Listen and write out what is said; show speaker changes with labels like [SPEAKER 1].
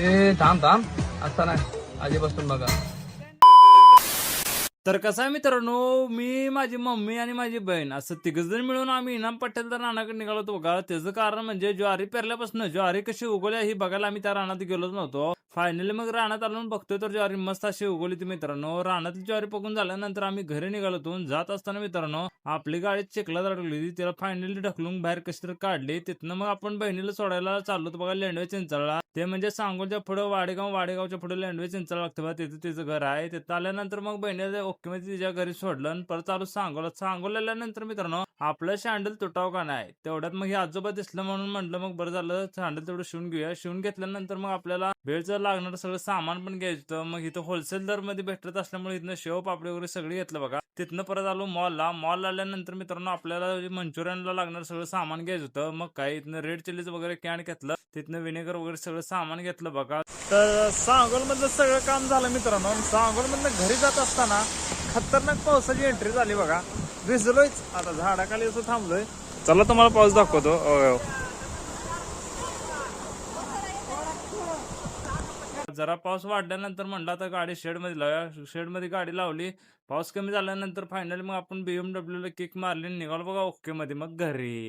[SPEAKER 1] थांब थांब असता नाही आधी बसून बघा.
[SPEAKER 2] तर कसं आहे मित्रांनो, मी माझी मम्मी आणि माझी बहीण असं तिघजण मिळून आम्ही इनाम पटेल तर रानाकडे निघालो होतो बघा. त्याचं कारण म्हणजे ज्वारी पेरल्यापासून ज्वारी कशी उगवल्या ही बघायला आम्ही त्या रानात गेलोच नव्हतो. फायनली मग रानात आलो बघतोय तर ज्वारी मस्त अशी उगवली ती मित्रांनो. रानातली ज्वारी पकून झाल्यानंतर आम्ही घरी निघालो होतो. जात असताना मित्रांनो आपली गाडी चिखलात अडकली होती. तिला फायनली ढकलून बाहेर कशी तर काढली. तिथनं मग आपण बहिणीला सोडायला चाललो होतो बघा लेंडवे चिंचळला. ते म्हणजे सांगोलच्या पुढे वाडेगावच्या पुढे लेंडवे चिंचळ लागतं बघा, तिथं तिचं घर आहे. तिथं आल्यानंतर मग बहिणीला ओके मध्ये तिच्या घरी सोडलं आणि परत चालू सांगोला आल्यानंतर मित्रांनो आपलं शँडल तुटाव का नाही तेवढ्यात मग हे आजोबा दिसलं म्हणून म्हटलं मग बरं झालं शँडल तेवढं शिवून घेऊया. शिवून घेतल्यानंतर मग आपल्याला वेळचं लागणार सगळं सामान पण घ्यायचं. मग इथं होलसेल दर मध्ये भेटत असल्यामुळे इथनं शेव पापडी वगैरे सगळं घेतलं बघा. तिथनं परत आलो मॉल आल्यानंतर मित्रांनो आपल्याला मंचुरियनला लागणार सगळं सामान घ्यायचं होतं. मग काय इथनं रेड चिलीचं वगैरे कॅन घेतलं. तिथनं विनेगर वगैरे सगळं सामान घेतलं बघा. तर सांगोल मधलं सगळं काम झालं मित्रांनो. सांगोल मधनं घरी जात असताना खतरनाक पावसाची एंट्री झाली बघा. भिजलोयच आता झाडाखाली असं थांबलोय. चला तुम्हाला पाऊस दाखवतो. जरा पाऊस वाढल्यानंतर म्हणलं आता गाडी शेडमध्ये लावूया. शेडमध्ये गाडी लावली. पाऊस कमी झाल्यानंतर फायनली मग आपण BMW ला किक मारली निघालो बघा ओके मध्ये मग घरी.